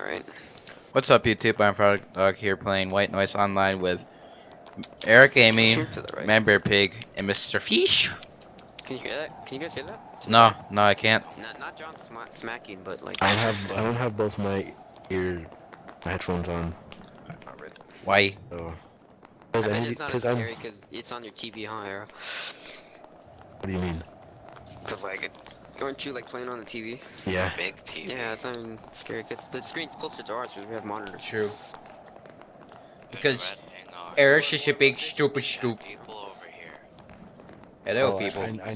Alright. What's up, YouTube? I'm Product Dog here playing White Noise Online with Eric Amy, To the right. Manbear Pig, and Mr. Fish. Can you hear that? Can you guys hear that? To the No, right. no, I can't. Not John smacking, but like. I don't have both my headphones on. Alright. Why? So, I bet it's not as I'm. scary because it's on your TV, huh, Arrow? What do you mean? Because like, aren't you like playing on the TV? Yeah. Big TV. Yeah, it's not even scary because the screen's closer to ours because we have monitors. True. There's Because red thing on. Eric's just a big stupid stoop. People over here. Hello, Oh, people. I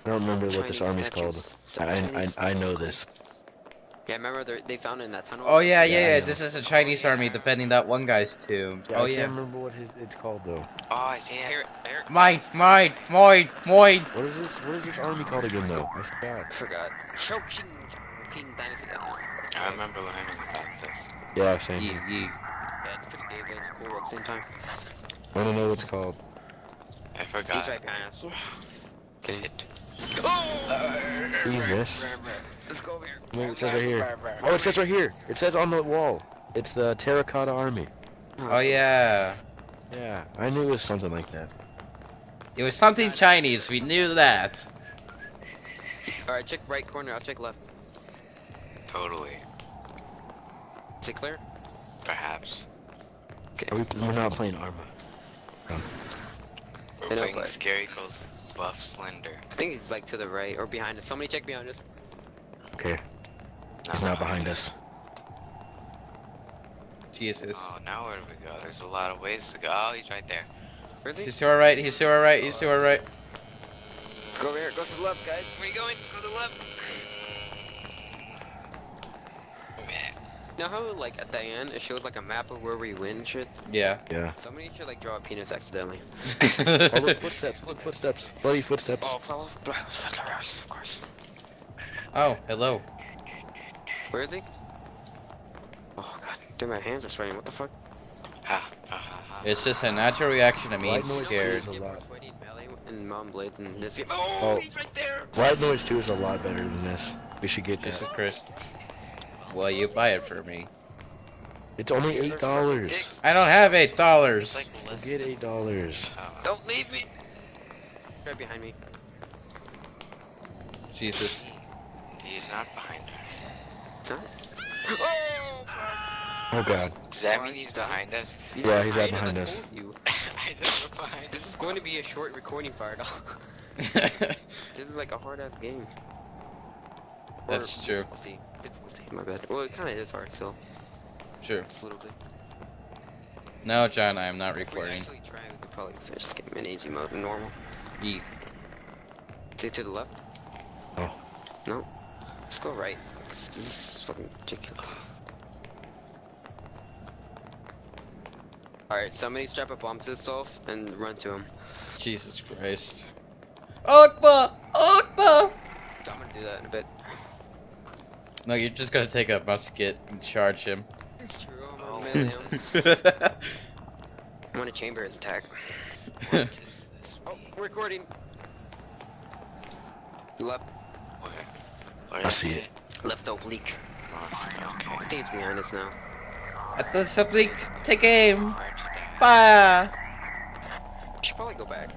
don't remember what this Chinese army's called. statues. I know this. Yeah, remember they found it in that tunnel? Oh yeah, Yeah, I yeah, yeah. know. This is a Chinese army defending that one guy's tomb. Yeah, Oh I can't yeah. remember what it's called though. Oh, I see it. Eric. Mine. What is this army called again though? I forgot. Forgot. Shou King Dynasty. I remember learning about this. Yeah, same. Yee, here. yee. Yeah, it's pretty gay, but it's cool at the same time. I don't know what it's called. I He's forgot. right behind us. Get it. Who's this? Let's go over here. Wait, it says right here. Oh, it says right here. It says on the wall. It's the Terracotta Army. Oh yeah. Yeah, I knew it was something like that. It was something Chinese. We knew that. Alright, check right corner, I'll check left. Totally. Is it clear? Perhaps. We're not playing Arma. We're I know, playing but- Scary Ghost Buff Slender. I think he's like to the right or behind us. Somebody check behind us. Okay, he's not behind us. Jesus. Oh, now where do we go? There's a lot of ways to go. Oh, he's right there. Where is he? He's to our right. He's to our right. He's to our right. Let's go over here. Go to the left, guys. Where are you going? Go to the left. Man. Now how like at the end it shows like a map of where we win and shit? Yeah. Yeah. Somebody should like draw a penis accidentally. Oh, look, footsteps. Look, footsteps. Bloody footsteps. Oh, fell off. Of course. Oh, hello. Where is he? Oh god. Dude, my hands are sweating. What the fuck? Ha, ha, ha, ha. It's just a natural reaction to being White noise scared. too is a lot. Sweaty melee and mom blades and this. Oh, Oh. he's right there. White Noise 2 is a lot better than this. We should get Jesus this. Christ. Well, you buy it for me. It's only $8. Dicks. I don't have $8. It's like We'll less get than- $8. Oh, Don't leave me. Right behind me. Jesus. he's not behind us. It's not. Oh, fuck. Oh god. Does that Oh, mean he's behind us? Yeah, he's right behind behind us. us. I told you. I don't know behind This us. is going to be a short recording fire, dog. This is like a hard ass game. That's Or true. Difficulty, my bad. Well, it kind of is hard still. Sure. Just a little bit. No, John, I am not If we recording. actually try, we could probably finish this game in easy mode, normal. Yeet. See to the left? Oh. No. Let's go right. 'Cause this is fucking ridiculous. Alright, somebody strap a bomb to himself and run to him. Jesus Christ. Akbar! Akbar! So I'm gonna do that in a bit. No, you're just gonna take a musket and charge him. True, I'm Oh. gonna melee him. I'm gonna chamber his attack. What is this? Oh, recording. Left, Where I is see it? left oblique. Oh, okay. I think it's behind us now. At the subleak, take aim! Where'd you die? Fire! We should probably go back.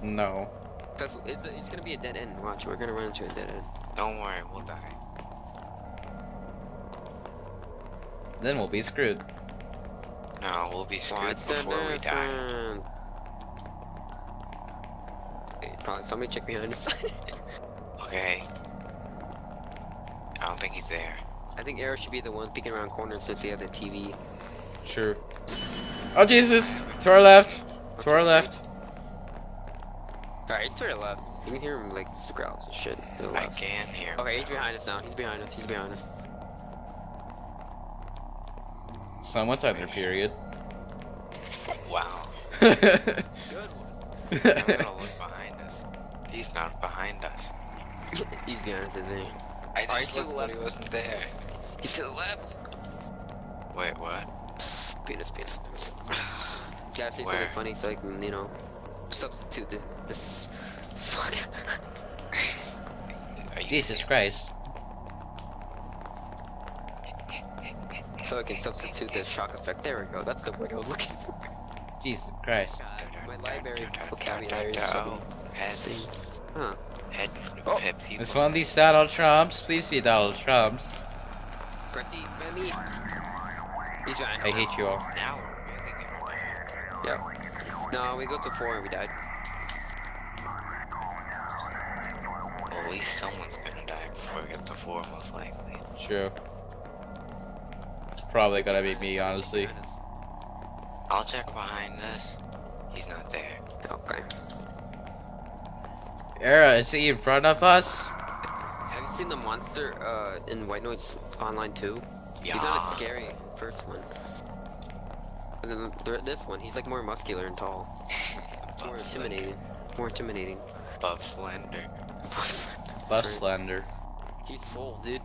No. Cause it's gonna be a dead end. Watch, we're gonna run into a dead end. Don't worry, we'll die. Then we'll be screwed. No, we'll be screwed What's the before we die. difference? Hey, probably somebody check behind us. Okay. I don't think he's there. I think Arrow should be the one peeking around corners since he has a TV. Sure. Oh Jesus! To our left! To our left. Alright, he's to the left. You can hear him like growls and shit. To the I left. can hear him. Okay, he's behind us now. He's behind us. He's behind us. Someone's out there, period. Wow. Good one. I'm gonna look behind us. He's not behind us. He's behind us, isn't he? I he's just to the looked, but he left. wasn't there. He's to the left. Wait, what? Penis. Gotta say Where? something funny so I can, you know, substitute this. Fuck. Are you Jesus Christ. So I can substitute the shock effect. There we go. That's the word I was looking for. Jesus Christ. God, my library vocabulary is so Heads. insane. Huh. Head. Oh. Head people. It's one of these Donald Trumps. Please be Donald Trumps. Pressy, spam me. He's behind. I hate you all. Now we're really gonna die. Yep. No, we go to 4 and we died. Well, at least someone's gonna die before we get to 4, most likely. True. Probably gonna be me, honestly. Behind us. I'll check behind us. He's not there. Okay. Era, is he in front of us? Have you seen the monster in White Noise Online 2? Yeah. He's not as scary in the first one. And then this one, he's like more muscular and tall. It's more intimidating. More intimidating. Buff Slender. Bus Slender. He's full, dude.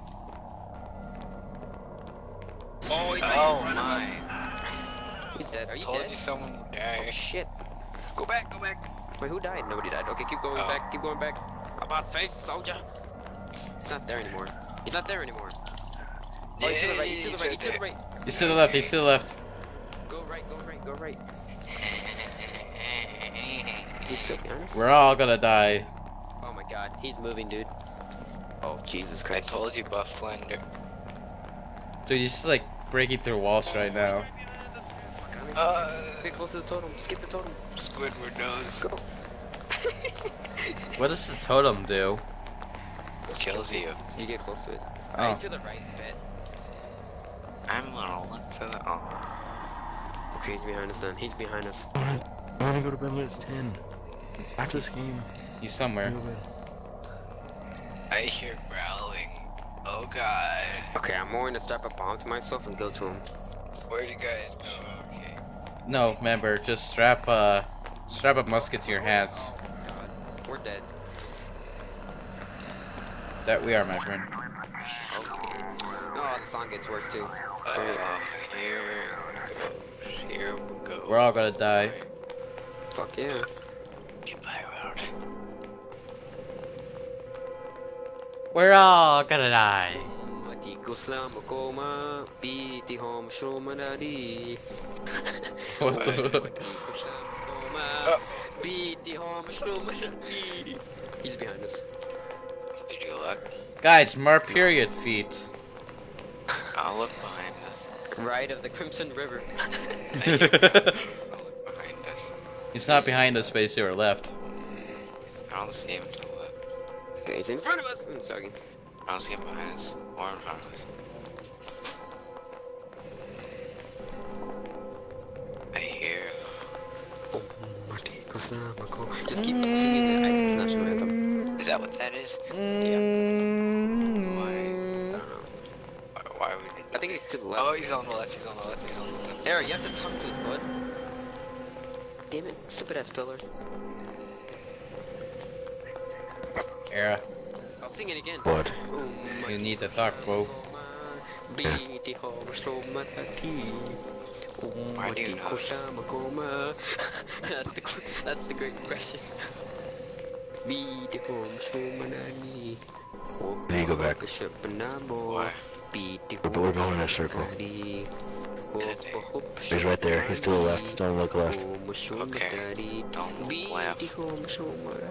Oh, my. He's dead. Are you Told dead? you someone would Oh die. shit. Go back, go back. Wait, who died? Nobody died. Okay, keep going Oh. back, keep going back. About face, soldier. He's not there anymore. He's not there anymore. Oh, he's to the right, he's to the right, he's to the right. He's to the left, he's to the left. Go right, go right, go right. He's still behind us? We're all gonna die. Oh my god, he's moving, dude. Oh, Jesus I Christ. told you, Buff Slender. Dude, he's just like breaking through walls right now. Get close to the totem. Skip the totem. Squidward knows. Go. What does the totem do? Kills you. You get close to it. Oh. He's to the right, bet. I'm gonna look to the. Oh. Okay, he's behind us then. He's behind us. I wanna go to bed when it's 10. After this game. He's somewhere. Go to bed. I hear growling. Oh god. Okay, I'm going to strap a bomb to myself and go to him. Where'd you guys go? Okay. No, remember, just strap a musket to your hands. God, we're dead. That we are, my friend. Okay. Oh, the song gets worse too. Here we go. We're all gonna die. Fuck yeah. Goodbye, road. We're all gonna die. Mati ko sama koma, piti hom shomanadi. What the? Ko sama koma, piti hom shomanadi. He's behind us. Did you look? Guys, more period feet. I'll look behind us. Right of the Crimson River. I'll look behind us. He's not behind us, but he's to our left. I don't see him to the left. Okay, he's in front of us. I'm sorry. I don't see him behind us or in front of us. I hear. Oh, Mati ko sama koma. Just keep singing the ISIS national anthem. Is that what that is? Yeah. Why? I don't know. Why would you? I think he's to the left. Oh, he's on the left. He's on the left. He's on the left. Eric, you have to talk to his bud. Damn it, stupid ass pillar. Era, I'll sing it again. What? you need to talk, bro. Why do you know this? That's the great question. Need to go back. Why? But we're going in a circle. He's right there. He's to the left. Don't look left. Okay. Don't look left. Don't look.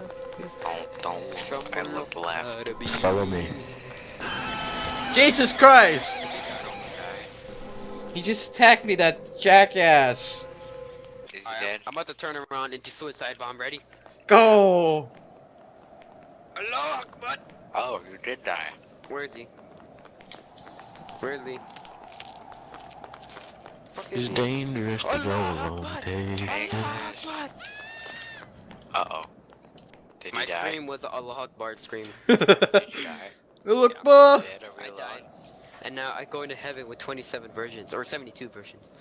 I look left. Just follow me. Jesus Christ! He just attacked me, that jackass. Is he dead? I'm about to turn around into suicide bomb. Ready? Go! Allah Akbar! Oh, you did die. Where is he? Where is he? Fuck is It's he? dangerous to go Allah alone. Akbar! Take Allah Akbar! Uh-oh. Did My he die? scream was Allah Akbar scream. Did you die? Look, Yeah. ma! Dead or I reload? died. And now I go into heaven with 27 versions, or 72 versions.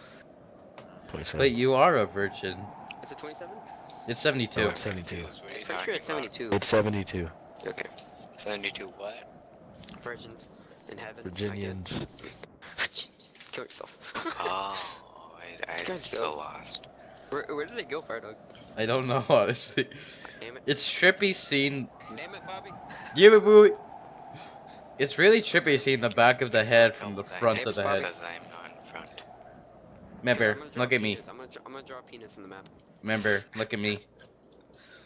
27. But you are a virgin. Is it 27? It's 72. No, it's 72. What are you I'm pretty sure talking it's about? 72. It's 72. Okay. 72 what? Versions in heaven. Virginians. Kill yourself. Oh, I'm Guys, so go. lost. Where did they go, Fardog? I don't know, honestly. Damn it. It's trippy scene. Damn it, Bobby. Yeah, boy. It's really trippy seeing the back of the head from the Tell front that of the head. because I'm not in front. Remember, I'm gonna draw look a at me. penis. I'm gonna draw a penis in the map. Remember, look at me.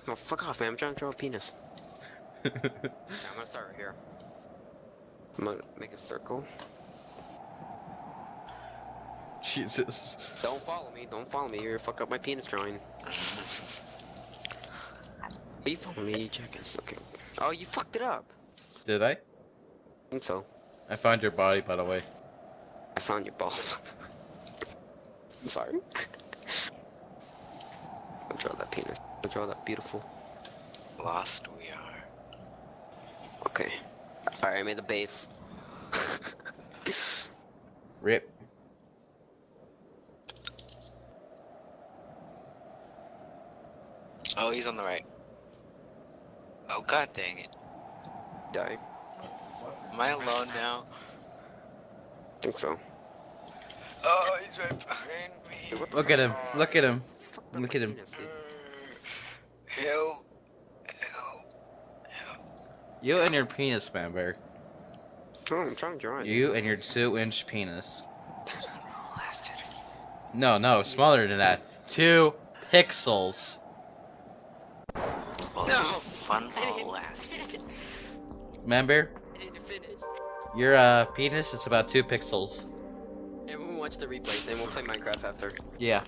Oh, fuck off, man. I'm trying to draw a penis. Yeah, I'm gonna start right here. I'm gonna make a circle. Jesus. Don't follow me. Don't follow me. You're gonna fuck up my penis drawing. You follow me, you jackass. Okay. Oh, you fucked it up. Did I? I think so. I found your body, by the way. I found your balls. I'm sorry. I'll draw that penis. I'll draw that beautiful. Lost we are. Okay. Alright, I made the base. Rip. Oh, he's on the right. Oh, god dang it. Die. Am I alone now? I think so. Oh, he's right behind me. Look at him. Look at him. Fuck up Look my at him. penis, dude. Help. Help. You and your penis, Manberg. Oh, I'm trying to draw it. You and your 2-inch penis. Blasted. No, smaller than that. 2 pixels. Well, No. fun while lasted. Remember? I didn't finish. Your penis is about 2 pixels. And we'll watch the replays, and we'll play Minecraft after. Yeah.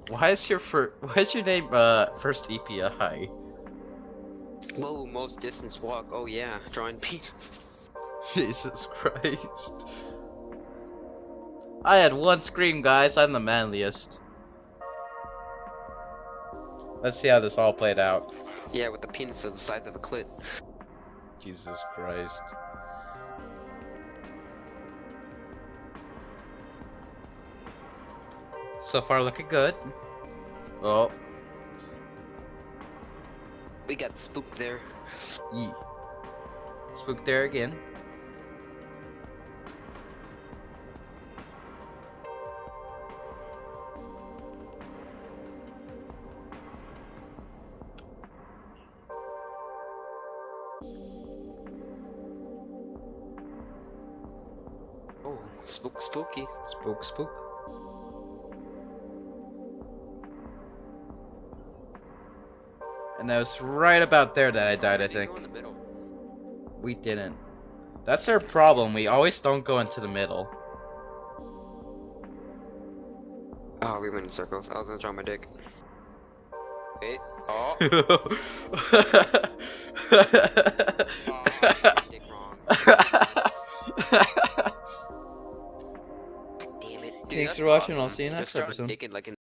Why is your name first EPI? Whoa, most distance walk. Oh yeah, drawing penis. Jesus Christ. I had 1 scream, guys. I'm the manliest. Let's see how this all played out. Yeah, with the penis the size of a clit. Jesus Christ. So far looking good. Oh, We got spooked there. yee. Spook there again. Oh, spooky. Spook. And that was right about there that I died, I Did you think. go in the middle? We didn't. That's our problem. We always don't go into the middle. Oh, we went in circles. I was gonna draw my dick. Wait. Oh. Oh, I drew my dick wrong. Damn it. Dude, Thanks that's for watching. I'll awesome. see you next Just draw episode. naked like in